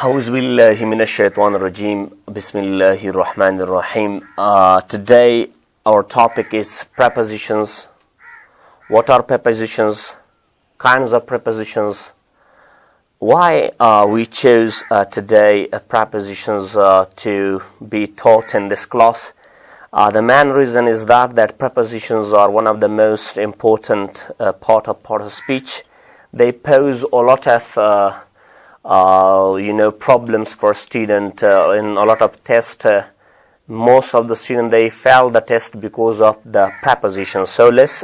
أعوذ بالله من الشيطان الرجيم بسم الله الرحمن الرحيم. Today our topic is prepositions. What are prepositions? Kinds of prepositions. Why we chose today prepositions to be taught in this class? The main reason is that prepositions are one of the most important part of speech. They pose a lot of problems for student in a lot of tests. Most of the students, they fail the test because of the prepositions. So let's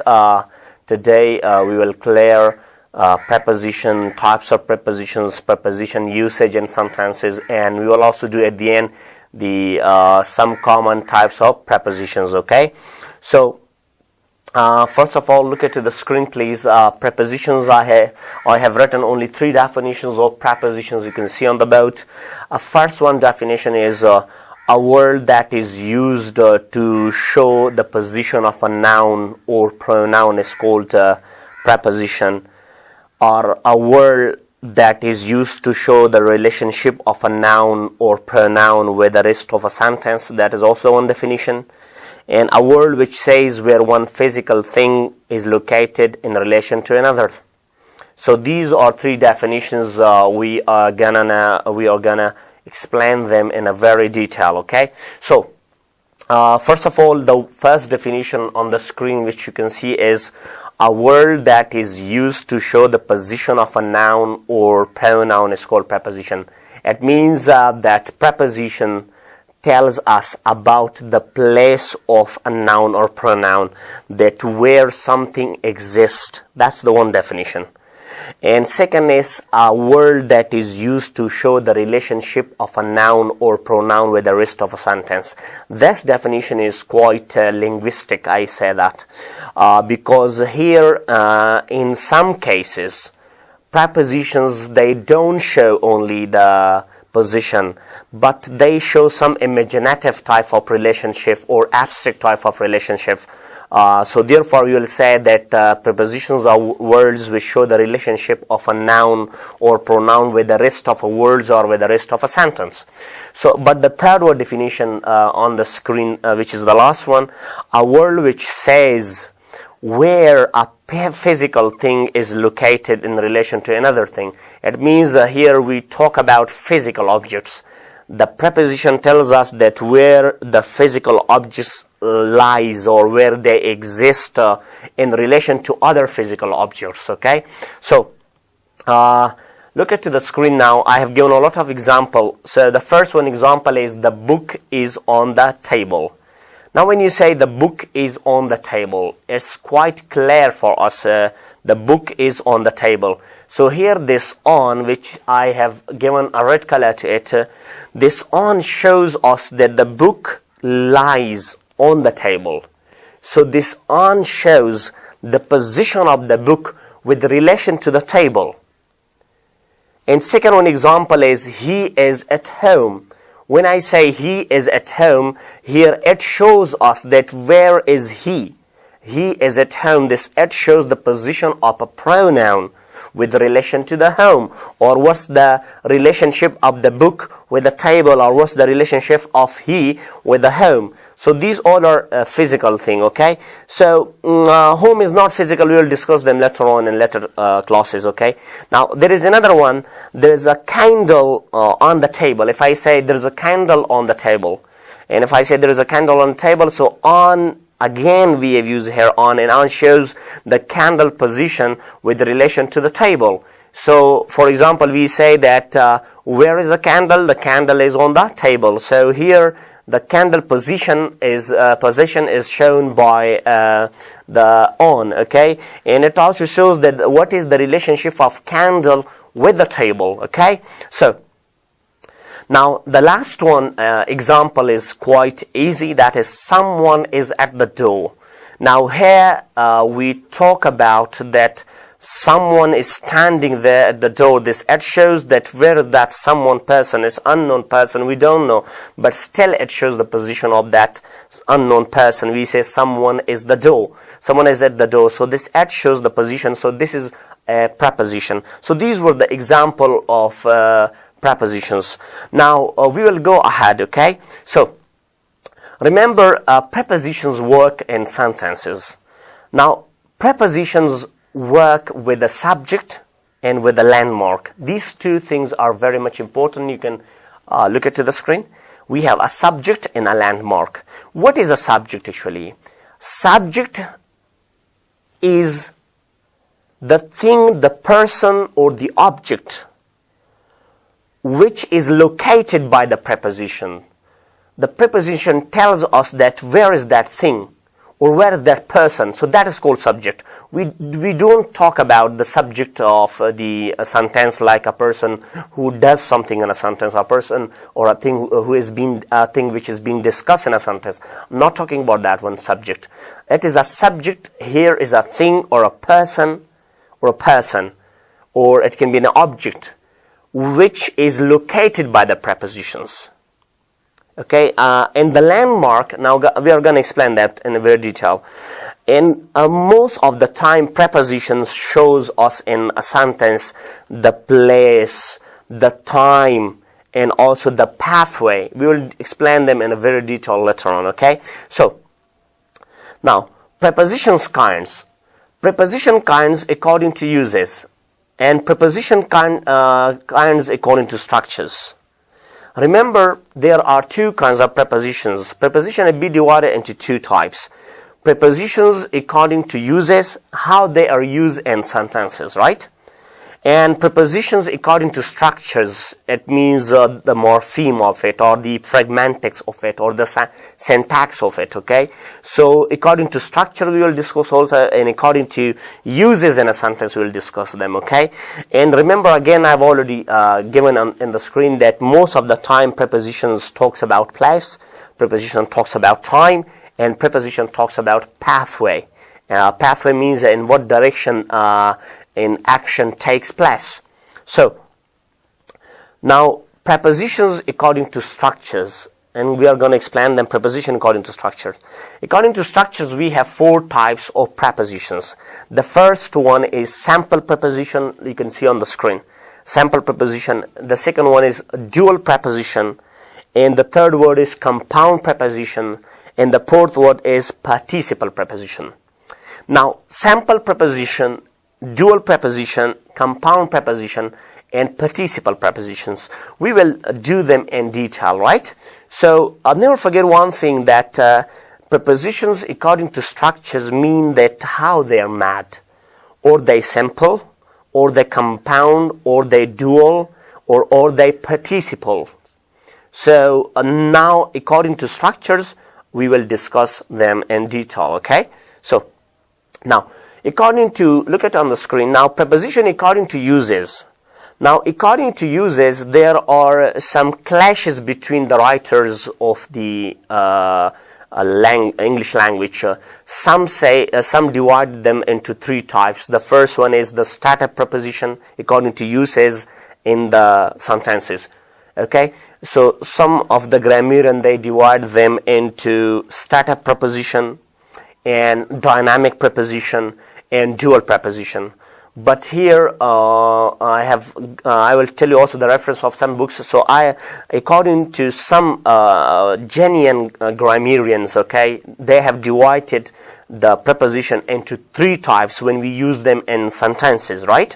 today we will clear preposition, types of prepositions, preposition usage and sentences, and we will also do at the end the some common types of prepositions. Okay, so first of all, look at the screen, please. Prepositions, I have written only 3 definitions of prepositions. You can see on the board. First one definition is a word that is used to show the position of a noun or pronoun is called preposition, or a word that is used to show the relationship of a noun or pronoun with the rest of a sentence. That is also one definition. And a word which says where one physical thing is located in relation to another. So these are 3 definitions. We are gonna explain them in a very detail. Okay. So first of all, the first definition on the screen, which you can see, is a word that is used to show the position of a noun or pronoun is called preposition. It means that preposition tells us about the place of a noun or pronoun, that where something exists. That's the one definition. And second is a word that is used to show the relationship of a noun or pronoun with the rest of a sentence. This definition is quite linguistic, I say that, because here in some cases prepositions, they don't show only the position, but they show some imaginative type of relationship or abstract type of relationship. So therefore you will say that prepositions are words which show the relationship of a noun or pronoun with the rest of a words or with the rest of a sentence. So, but the third word definition on the screen, which is the last one, a word which says where a physical thing is located in relation to another thing. It means here we talk about physical objects. The preposition tells us that where the physical objects lies or where they exist in relation to other physical objects. Okay, so look at the screen now. I have given a lot of example. So the first one example is the book is on the table. Now when you say the book is on the table, it's quite clear for us. The book is on the table. So here this on, which I have given a red color to it, this on shows us that the book lies on the table. So this on shows the position of the book with relation to the table. And second one example is he is at home. When I say he is at home, here it shows us that where is he? He is at home. This it shows the position of a pronoun with relation to the home, or what's the relationship of the book with the table, or what's the relationship of he with the home. So these all are physical thing. Okay, so home is not physical. We will discuss them later on in later classes. Okay, now there is another one. There is a candle on the table. If I say there is a candle on the table, and if I say there is a candle on the table, so on, again we have used here on, and on shows the candle position with relation to the table. So for example, we say that where is the candle? The candle is on the table. So here the candle position is shown by the on. Okay, and it also shows that what is the relationship of candle with the table. Okay, so now the last one example is quite easy. That is someone is at the door. Now here we talk about that someone is standing there at the door. This it shows that where that someone person is unknown person, we don't know, but still it shows the position of that unknown person. We say someone is the door, someone is at the door, so this at shows the position. So this is a preposition. So these were the example of prepositions. Now we will go ahead, okay? So remember, prepositions work in sentences. Now prepositions work with a subject and with a landmark. These two things are very much important. You can look at the screen. We have a subject and a landmark. What is a subject actually? Subject is the thing, the person, or the object which is located by the preposition. The preposition tells us that where is that thing or where is that person. So that is called subject. We don't talk about the subject of the sentence like a person who does something in a sentence, a person or a thing who is being a thing which is being discussed in a sentence. I'm not talking about that one, subject. It is a subject. Here is a thing or a person, or it can be an object which is located by the prepositions. Okay, and the landmark, now we are going to explain that in very detail. And most of the time prepositions shows us in a sentence the place, the time, and also the pathway. We will explain them in a very detail later on, okay? So, now, prepositions kinds. Preposition kinds according to uses, and preposition kinds according to structures. Remember, there are two kinds of prepositions. Preposition will be divided into two types. Prepositions according to uses, how they are used in sentences, right? And prepositions according to structures, it means the morpheme of it, or the pragmatics of it, or the syntax of it, okay? So according to structure we will discuss also, and according to uses in a sentence we will discuss them, okay? And remember again, I've already given in the screen that most of the time prepositions talks about place, preposition talks about time, and preposition talks about pathway. Pathway means in what direction in action takes place. So now prepositions according to structures, and we are going to explain them. Preposition according to structures. According to structures we have four types of prepositions. The first one is sample preposition, you can see on the screen. Sample preposition. The second one is dual preposition, and the third word is compound preposition, and the fourth word is participle preposition. Now, sample preposition, dual preposition, compound preposition, and participle prepositions. We will do them in detail, right? So, I'll never forget one thing, that prepositions according to structures mean that how they are made. Or they simple, or they compound, or they dual, or they participle. So, now according to structures, we will discuss them in detail, okay? So, now, according to, look at on the screen, now preposition according to uses. Now, according to uses, there are some clashes between the writers of the English language. Some say, some divide them into three types. The first one is the starter preposition according to uses in the sentences. Okay, so some of the grammarian, they divide them into starter preposition and dynamic preposition and dual preposition. But here I will tell you also the reference of some books. So according to some genuine grammarians, okay, they have divided the preposition into three types when we use them in sentences, right?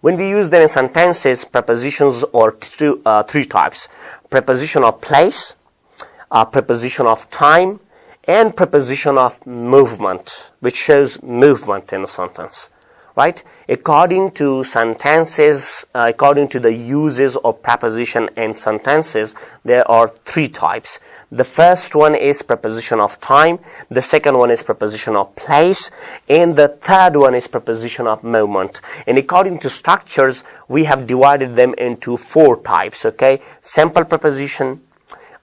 When we use them in sentences, prepositions are three types. Preposition of place, preposition of time, and preposition of movement, which shows movement in a sentence, right? According to sentences, according to the uses of preposition in sentences, there are three types. The first one is preposition of time, the second one is preposition of place, and the third one is preposition of movement. And according to structures, we have divided them into four types, okay? Simple preposition,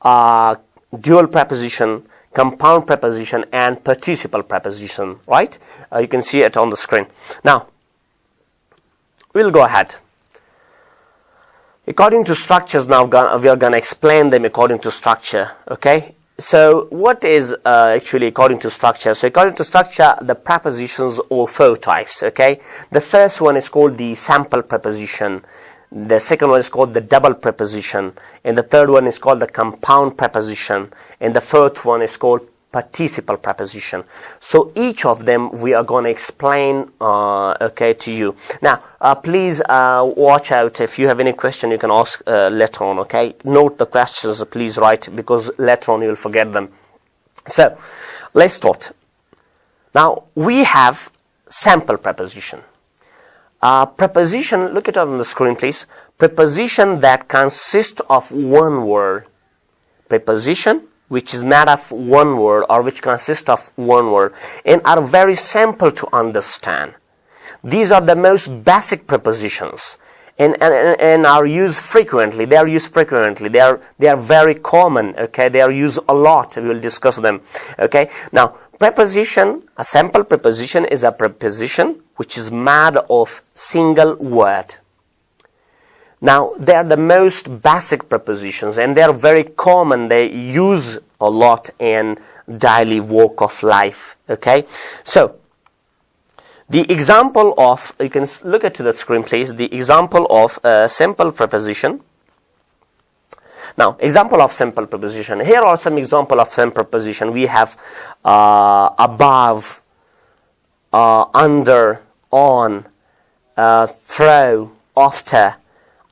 dual preposition, compound preposition, and participle preposition, right? You can see it on the screen. Now, we'll go ahead. According to structures, now we are going to explain them according to structure, okay? So, what is actually according to structure? So, according to structure, the prepositions are four types, okay? The first one is called the sample preposition. The second one is called the double preposition, and the third one is called the compound preposition, and the fourth one is called participle preposition. So each of them we are going to explain okay, to you. Now please watch out. If you have any question, you can ask later on. Okay, note the questions, please write, because later on you'll forget them. So let's start. Now we have sample preposition. Preposition, look at it on the screen please. Preposition that consists of one word. Preposition which is made of one word, or which consists of one word, and are very simple to understand. These are the most basic prepositions, and are used frequently. They are used frequently. They are very common. Okay, they are used a lot. We will discuss them. Okay, now preposition, a sample preposition is a preposition which is made of single word. Now, they are the most basic prepositions, and they are very common. They use a lot in daily walk of life. Okay, so the example of, you can look at the screen, please. The example of a simple preposition. Now, example of simple preposition. Here are some example of simple preposition. We have above, under, on, through, after,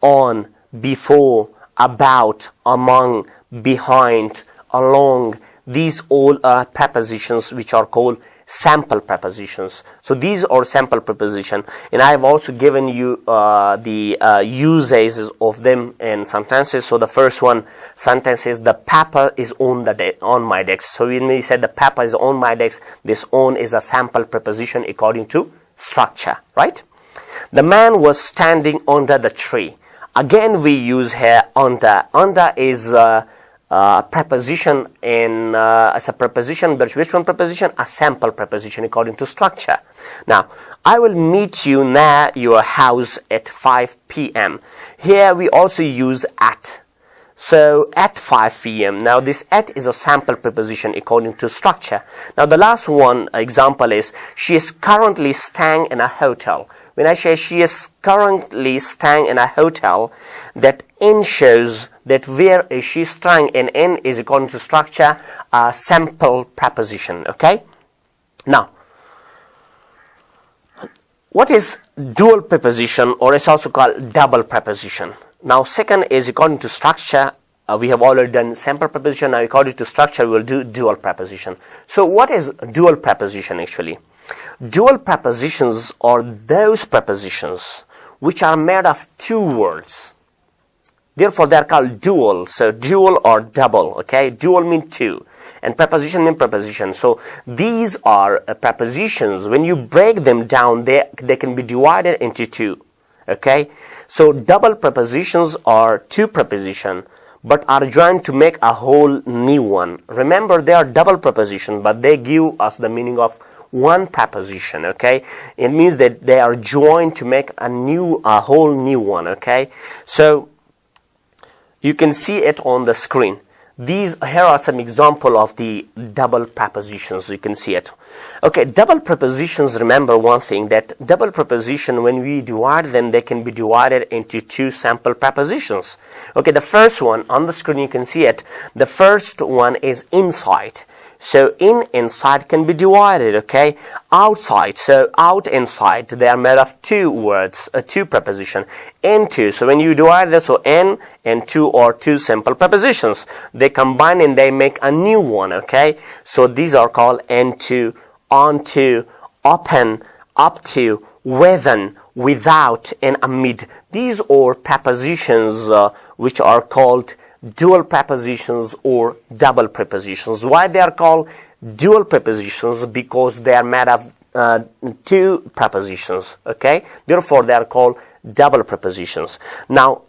on, before, about, among, behind, along. These all are prepositions which are called sample prepositions. So these are sample prepositions, and I have also given you the usages of them in sentences. So the first one sentence is, the paper is on my desk. So when we said the paper is on my desk, this on is a sample preposition according to structure, right? The man was standing under the tree. Again, we use here under. Under is preposition in as a preposition, but which one preposition? A sample preposition according to structure. Now, I will meet you near your house at 5 p.m. Here we also use at. So at 5 p.m. Now this at is a sample preposition according to structure. Now the last one example is, she is currently staying in a hotel. When I say she is currently staying in a hotel, that in shows that where is she staying, and in is according to structure a sample preposition. Okay. Now, what is dual preposition, or is also called double preposition? Now, second is according to structure. We have already done sample preposition. Now, according to structure, we will do dual preposition. So, what is dual preposition actually? Dual prepositions are those prepositions which are made of two words. Therefore, they are called dual. So, dual or double. Okay, dual means two, and preposition means preposition. So, these are prepositions. When you break them down, they can be divided into two. Okay, so double prepositions are two prepositions, but are joined to make a whole new one. Remember, they are double prepositions, but they give us the meaning of one preposition. Okay, it means that they are joined to make a whole new one. Okay, so you can see it on the screen. Here are some example of the double prepositions. You can see it. Okay, double prepositions, remember one thing, that double preposition, when we divide them, they can be divided into two sample prepositions. Okay, the first one on the screen, you can see it. The first one is inside. So inside can be divided, okay? Outside, so out, inside, they are made of two words, two preposition. Into, so when you divide it, so in and two are two simple prepositions. They combine and they make a new one, okay? So these are called into, onto, open, up to, within, without, and amid. These are prepositions which are called dual prepositions or double prepositions. Why they are called dual prepositions? Because they are made of two prepositions. Okay, therefore they are called double prepositions. Now,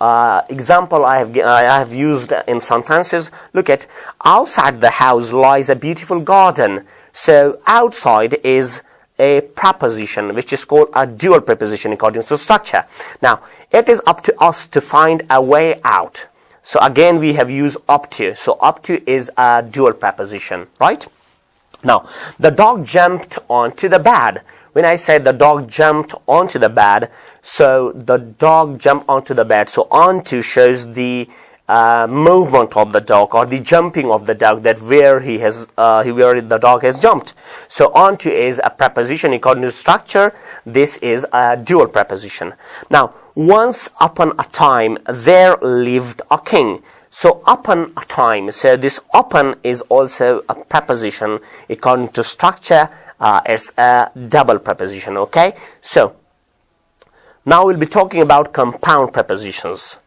example I have used in sentences. Look at, outside the house lies a beautiful garden. So outside is a preposition which is called a dual preposition according to structure. Now, it is up to us to find a way out. So again, we have used up to. So up to is a dual preposition, right? Now, the dog jumped onto the bed. when I said the dog jumped onto the bed, so the dog jumped onto the bed. So onto shows the movement of the dog, or the jumping of the dog, that where where the dog has jumped. So onto is a preposition according to structure. This is a dual preposition. Now, once upon a time there lived a king. So upon a time, so this upon is also a preposition according to structure. It's a double preposition. Okay, so now we'll be talking about compound prepositions.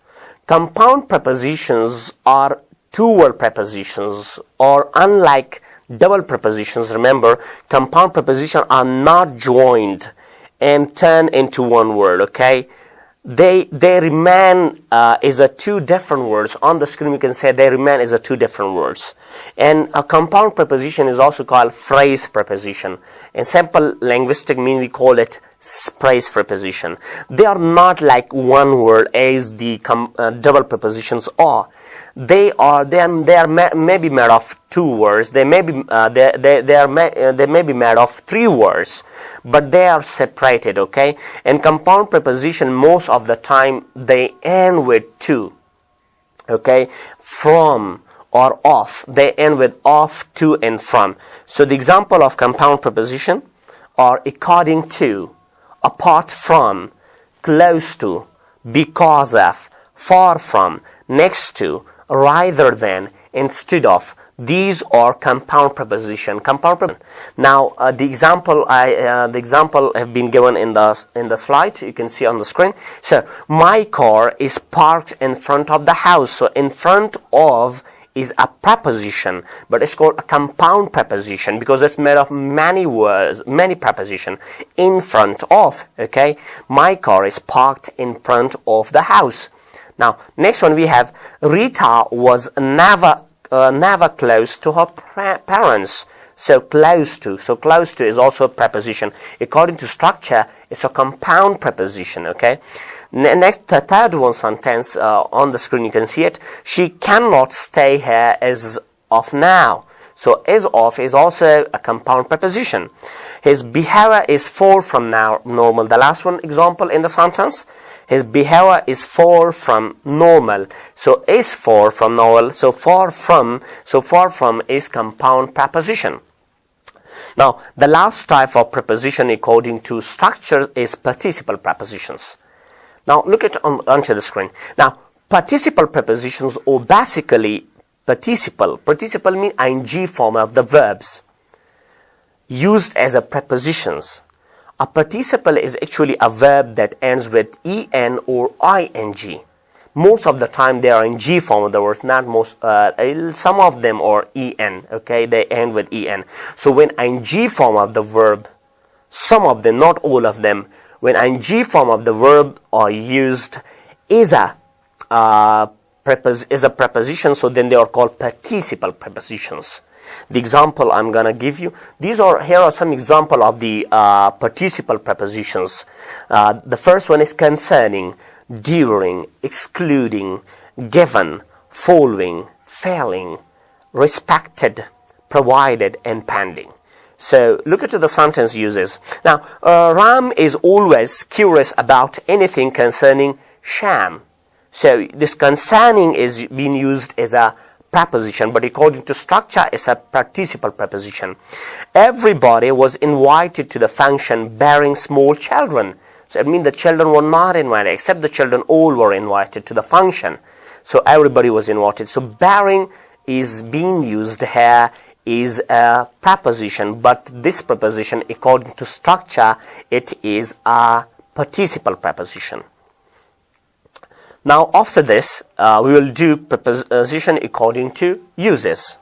Compound prepositions are two-word prepositions, or unlike double prepositions. Remember, compound prepositions are not joined and turned into one word. Okay, they remain as a two different words. On the screen, you can say they remain as a two different words. And a compound preposition is also called phrase preposition. In simple linguistic meaning, we call it phrase preposition. They are not like one word as the double prepositions are. They may be made of two words. They may be they may be made of three words, but they are separated. Okay, and compound preposition most of the time they end with to. Okay, from or of, they end with of, to, and from. So the example of compound preposition are according to, apart from, close to, because of, far from, next to, rather than, instead of. These are compound preposition. Now the example have been given in the slide. You can see on the screen. So my car is parked in front of the house. So in front of is a preposition, but it's called a compound preposition because it's made of many words, many prepositions. In front of. Okay, my car is parked in front of the house. Now, next one we have Rita was never close to her parents. So close to is also a preposition. According to structure, it's a compound preposition. Okay. Next, the third one sentence on the screen, you can see it. She cannot stay here as of now. So as of is also a compound preposition. His behavior is far from normal. The last one example in the sentence. His behavior is far from normal. So is far from normal. So far from is compound preposition. Now the last type of preposition according to structure is participle prepositions. Now look at onto the screen. Now participle prepositions, or basically participle means ing form of the verbs used as a prepositions. A participle is actually a verb that ends with en or ing. Most of the time they are in G form of the words, not most. Some of them are en. Okay, they end with en. So when ing form of the verb, some of them, not all of them, when ing form of the verb are used is a preposition, so then they are called participle prepositions. The example I'm gonna give you, here are some example of the participle prepositions. The first one is concerning, during, excluding, given, following, failing, respected, provided, and pending. So look at the sentence uses. Now Ram is always curious about anything concerning Sham. So this concerning is being used as a preposition, but according to structure it's a participle preposition. Everybody was invited to the function bearing small children. So it means the children were not invited, except the children all were invited to the function. So everybody was invited. So bearing is being used here is a preposition, but this preposition according to structure it is a participle preposition. Now after this we will do preposition according to uses.